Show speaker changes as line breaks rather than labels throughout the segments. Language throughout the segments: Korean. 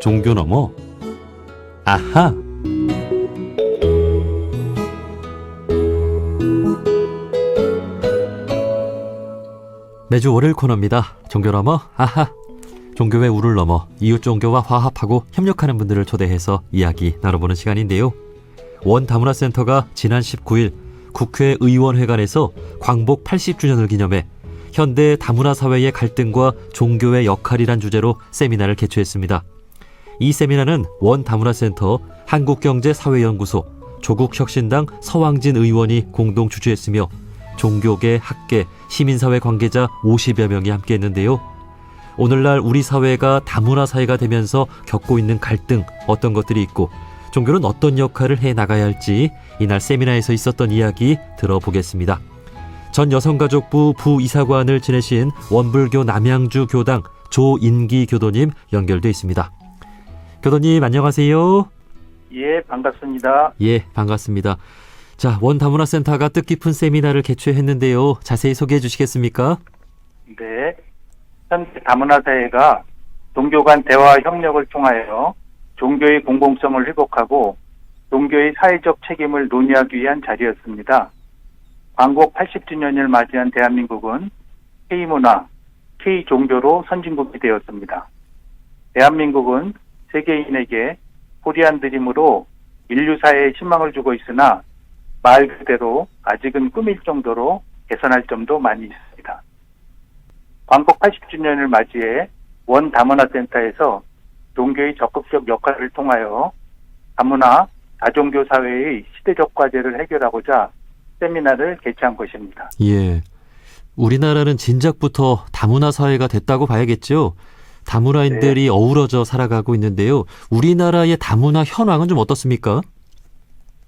종교 너머 아하. 매주 월요일 코너입니다. 종교 너머 아하. 종교의 우를 넘어 이웃 종교와 화합하고 협력하는 분들을 초대해서 이야기 나눠보는 시간인데요. 원다문화센터가 지난 19일 국회의원회관에서 광복 80주년을 기념해 현대 다문화 사회의 갈등과 종교의 역할이란 주제로 세미나를 개최했습니다. 이 세미나는 원다문화센터 한국경제사회연구소 조국혁신당 서왕진 의원이 공동 주최했으며 종교계, 학계, 시민사회 관계자 50여 명이 함께했는데요. 오늘날 우리 사회가 다문화 사회가 되면서 겪고 있는 갈등, 어떤 것들이 있고 종교는 어떤 역할을 해나가야 할지 이날 세미나에서 있었던 이야기 들어보겠습니다. 전 여성가족부 부이사관을 지내신 원불교 남양주 교당 조인기 교도님 연결돼 있습니다. 교도님 안녕하세요.
예, 반갑습니다.
예, 반갑습니다. 자, 원다문화센터가 뜻깊은 세미나를 개최했는데요. 자세히 소개해 주시겠습니까?
네, 현대 다문화 사회가 종교 간 대화와 협력을 통하여 종교의 공공성을 회복하고 종교의 사회적 책임을 논의하기 위한 자리였습니다. 광복 80주년을 맞이한 대한민국은 K문화, K종교로 선진국이 되었습니다. 대한민국은 세계인에게 코리안 드림으로 인류 사회에 희망을 주고 있으나 말 그대로 아직은 꿈일 정도로 개선할 점도 많이 있습니다. 광복 80주년을 맞이해 원다문화센터에서 종교의 적극적 역할을 통하여 다문화, 다종교 사회의 시대적 과제를 해결하고자 세미나를 개최한 것입니다.
예, 우리나라는 진작부터 다문화 사회가 됐다고 봐야겠죠. 다문화인들이
네.
어우러져 살아가고 있는데요. 우리나라의 다문화 현황은 좀 어떻습니까?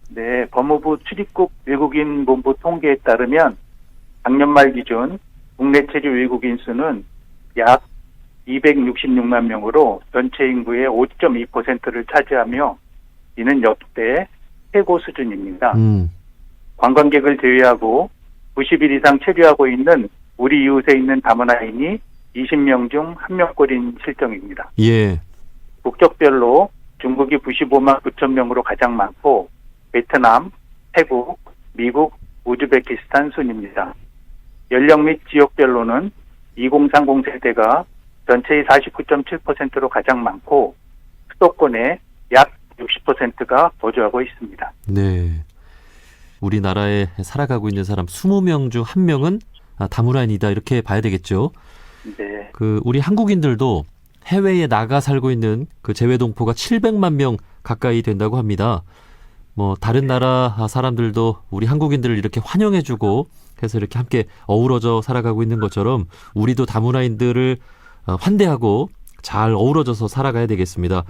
네, 법무부 출입국 외국인 본부 통계에 따르면 작년 말 기준 국내 체류 외국인 수는 약 266만 명으로 전체 인구의 5.2%를 차지하며 이는 역대 최고 수준입니다. 관광객을 제외하고 90일 이상 체류하고 있는 우리 이웃에 있는 다문화인이 20명 중 1명꼴인 실정입니다.
예.
국적별로 중국이 95만 9천 명으로 가장 많고 베트남, 태국, 미국, 우즈베키스탄 순입니다. 연령 및 지역별로는 2030 세대가 전체의 49.7%로 가장 많고 수도권의 약 60%가 거주하고 있습니다.
네. 우리나라에 살아가고 있는 사람 20명 중 1명은 다문화인이다 이렇게 봐야 되겠죠.
네.
우리 한국인들도 해외에 나가 살고 있는 그 재외동포가 700만 명 가까이 된다고 합니다. 다른 나라 사람들도 우리 한국인들을 이렇게 환영해주고 해서 이렇게 함께 어우러져 살아가고 있는 것처럼 우리도 다문화인들을 환대하고 잘 어우러져서 살아가야 되겠습니다.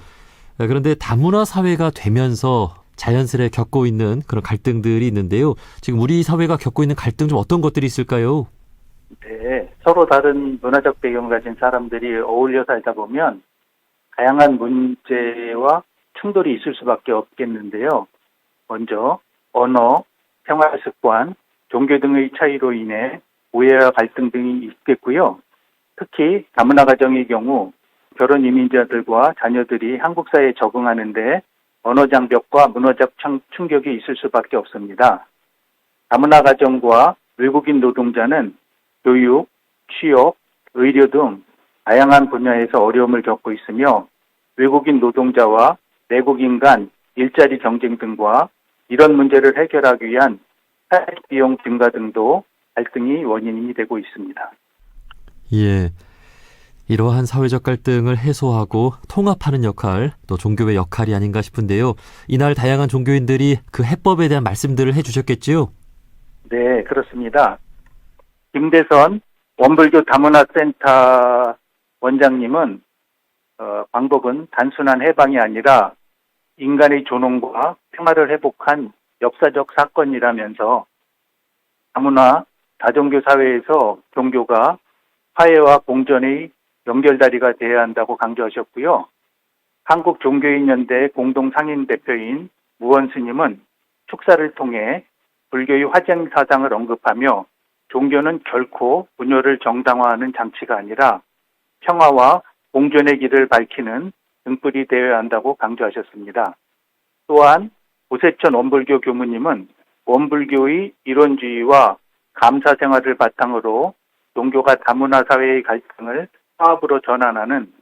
그런데 다문화 사회가 되면서 자연스레 겪고 있는 그런 갈등들이 있는데요. 지금 우리 사회가 겪고 있는 갈등 좀 어떤 것들이 있을까요?
네, 서로 다른 문화적 배경을 가진 사람들이 어울려 살다 보면 다양한 문제와 충돌이 있을 수밖에 없겠는데요. 먼저 언어, 생활 습관, 종교 등의 차이로 인해 오해와 갈등 등이 있겠고요. 특히 다문화 가정의 경우 결혼 이민자들과 자녀들이 한국 사회에 적응하는데 언어 장벽과 문화적 충격이 있을 수밖에 없습니다. 다문화 가정과 외국인 노동자는 교육, 취업, 의료 등 다양한 분야에서 어려움을 겪고 있으며 외국인 노동자와 내국인 간 일자리 경쟁 등과 이런 문제를 해결하기 위한 사회적 비용 증가 등도 갈등이 원인이 되고 있습니다.
예. 이러한 사회적 갈등을 해소하고 통합하는 역할, 또 종교의 역할이 아닌가 싶은데요. 이날 다양한 종교인들이 그 해법에 대한 말씀들을 해주셨겠지요?
네, 그렇습니다. 김대선 원불교 다문화센터 원장님은 광복은 단순한 해방이 아니라 인간의 존엄과 평화를 회복한 역사적 사건이라면서 다문화 다종교 사회에서 종교가 화해와 공존의 연결다리가 되어야 한다고 강조하셨고요. 한국종교인연대 공동상임대표인 무원 스님은 축사를 통해 불교의 화쟁 사상을 언급하며 종교는 결코 분열을 정당화하는 장치가 아니라 평화와 공존의 길을 밝히는 등불이 되어야 한다고 강조하셨습니다. 또한 오세천 원불교 교무님은 원불교의 이론주의와 감사 생활을 바탕으로 종교가 다문화 사회의 갈등을 화합으로 전환하는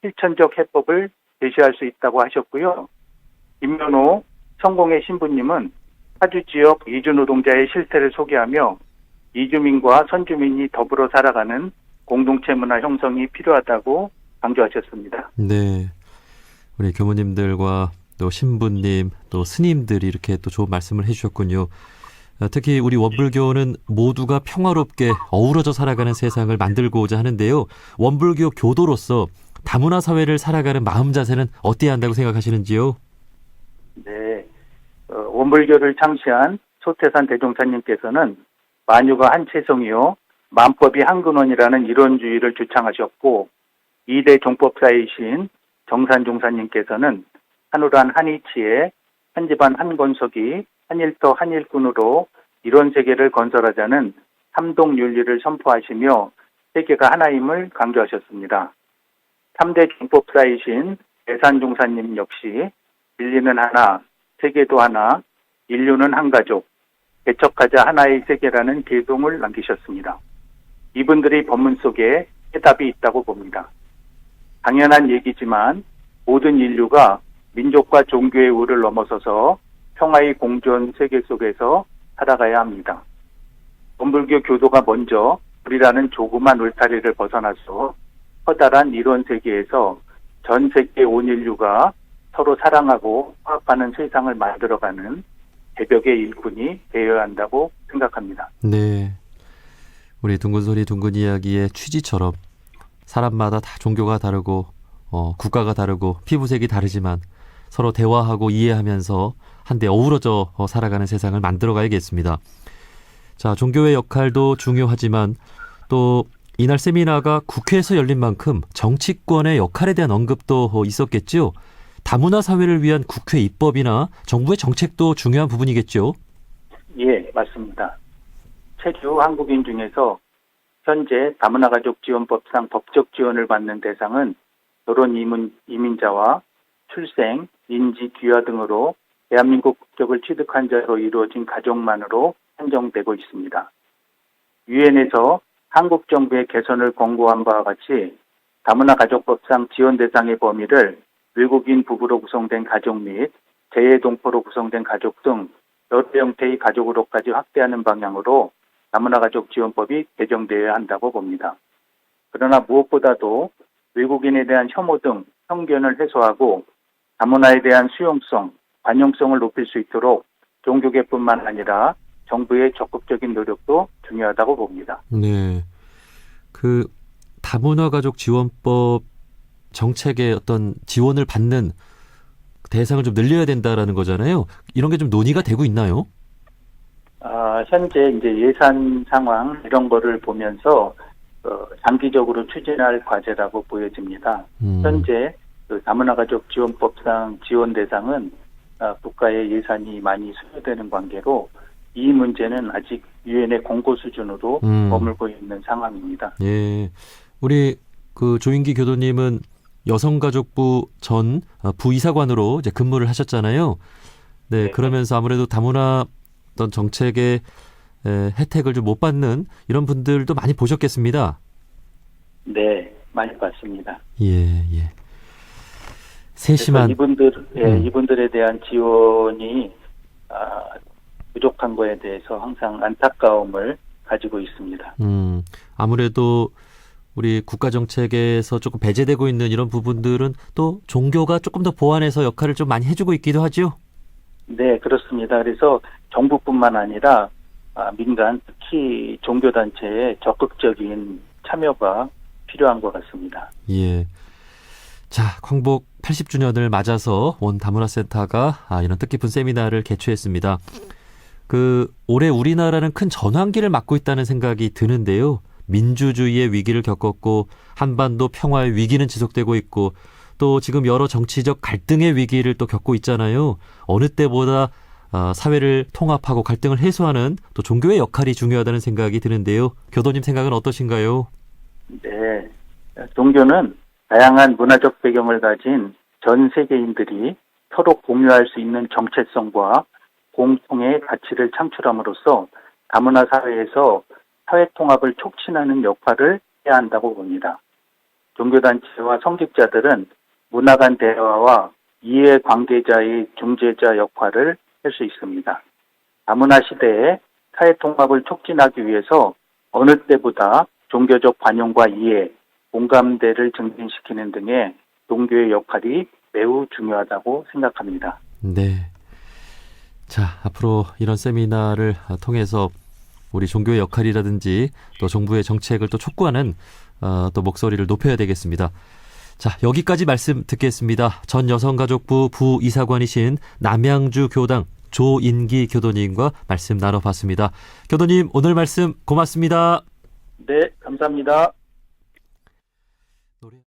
실천적 해법을 제시할 수 있다고 하셨고요. 김면호 성공의 신부님은 파주 지역 이주 노동자의 실태를 소개하며 이주민과 선주민이 더불어 살아가는 공동체 문화 형성이 필요하다고 강조하셨습니다.
네. 우리 교무님들과 또 신부님, 또 스님들이 이렇게 또 좋은 말씀을 해주셨군요. 특히 우리 원불교는 모두가 평화롭게 어우러져 살아가는 세상을 만들고자 하는데요. 원불교 교도로서 다문화 사회를 살아가는 마음 자세는 어때야 한다고 생각하시는지요?
네. 원불교를 창시한 소태산 대종사님께서는 만유가 한체성이요 만법이 한근원이라는 이론주의를 주창하셨고 2대 종법사이신 정산종사님께서는 한우란 한이치에 한집안 한권석이 한일터 한일꾼으로 이론 세계를 건설하자는 삼동윤리를 선포하시며 세계가 하나임을 강조하셨습니다. 3대 종법사이신 대산종사님 역시 진리는 하나, 세계도 하나, 인류는 한 가족, 개척하자 하나의 세계라는 계동을 남기셨습니다. 이분들의 법문 속에 해답이 있다고 봅니다. 당연한 얘기지만 모든 인류가 민족과 종교의 우를 넘어서서 평화의 공존 세계 속에서 살아가야 합니다. 원불교 교도가 먼저 우리라는 조그만 울타리를 벗어나서 커다란 이론 세계에서 전 세계 온 인류가 서로 사랑하고 화합하는 세상을 만들어가는 개벽의 일꾼이 되어야 한다고 생각합니다.
네. 우리 둥근소리 둥근 이야기의 취지처럼 사람마다 다 종교가 다르고 국가가 다르고 피부색이 다르지만 서로 대화하고 이해하면서 한데 어우러져 살아가는 세상을 만들어가야겠습니다. 자, 종교의 역할도 중요하지만 또 이날 세미나가 국회에서 열린 만큼 정치권의 역할에 대한 언급도 있었겠죠. 다문화 사회를 위한 국회 입법이나 정부의 정책도 중요한 부분이겠죠.
예, 맞습니다. 체류 한국인 중에서 현재 다문화 가족 지원법상 법적 지원을 받는 대상은 결혼 이민자와 출생, 인지, 귀화 등으로 대한민국 국적을 취득한 자로 이루어진 가족만으로 한정되고 있습니다. 유엔에서 한국 정부의 개선을 권고한 바와 같이 다문화 가족법상 지원 대상의 범위를 외국인 부부로 구성된 가족 및 재외동포로 구성된 가족 등 여러 형태의 가족으로까지 확대하는 방향으로 다문화 가족 지원법이 개정되어야 한다고 봅니다. 그러나 무엇보다도 외국인에 대한 혐오 등 편견을 해소하고 다문화에 대한 수용성, 관용성을 높일 수 있도록 종교계뿐만 아니라 정부의 적극적인 노력도 중요하다고 봅니다.
네. 그 다문화 가족 지원법 정책의 어떤 지원을 받는 대상을 좀 늘려야 된다라는 거잖아요. 이런 게 좀 논의가 되고 있나요?
현재 이제 예산 상황 이런 거를 보면서 장기적으로 추진할 과제라고 보여집니다. 현재 그 다문화 가족 지원법상 지원 대상은 국가의 예산이 많이 소요되는 관계로 이 문제는 아직 유엔의 공고 수준으로 머물고 있는 상황입니다.
예, 우리 그 조인기 교도님은 여성가족부 전 부이사관으로 이제 근무를 하셨잖아요. 네,
네.
그러면서 아무래도 다문화 어떤 정책의 혜택을 좀 못 받는 이런 분들도 많이 보셨겠습니다.
네, 많이 봤습니다.
예, 예. 세심한
이분들에 대한 지원이 부족한 거에 대해서 항상 안타까움을 가지고 있습니다.
아무래도 우리 국가 정책에서 조금 배제되고 있는 이런 부분들은 또 종교가 조금 더 보완해서 역할을 좀 많이 해주고 있기도 하죠.
네, 그렇습니다. 그래서 정부뿐만 아니라 민간, 특히 종교단체의 적극적인 참여가 필요한 것 같습니다.
예. 자, 광복 80주년을 맞아서 원 다문화센터가 이런 뜻깊은 세미나를 개최했습니다. 올해 우리나라는 큰 전환기를 맞고 있다는 생각이 드는데요. 민주주의의 위기를 겪었고 한반도 평화의 위기는 지속되고 있고 또 지금 여러 정치적 갈등의 위기를 또 겪고 있잖아요. 어느 때보다 사회를 통합하고 갈등을 해소하는 또 종교의 역할이 중요하다는 생각이 드는데요. 교도님 생각은 어떠신가요?
네, 종교는 다양한 문화적 배경을 가진 전 세계인들이 서로 공유할 수 있는 정체성과 공통의 가치를 창출함으로써 다문화 사회에서 사회 통합을 촉진하는 역할을 해야 한다고 봅니다. 종교단체와 성직자들은 문화 간 대화와 이해 관계자의 중재자 역할을 할 수 있습니다. 다문화 시대에 사회 통합을 촉진하기 위해서 어느 때보다 종교적 관용과 이해, 공감대를 증진시키는 등의 종교의 역할이 매우 중요하다고 생각합니다.
네. 자, 앞으로 이런 세미나를 통해서 우리 종교의 역할이라든지 또 정부의 정책을 또 촉구하는 또 목소리를 높여야 되겠습니다. 자, 여기까지 말씀 듣겠습니다. 전 여성가족부 부이사관이신 남양주 교당 조인기 교도님과 말씀 나눠봤습니다. 교도님, 오늘 말씀 고맙습니다.
네, 감사합니다.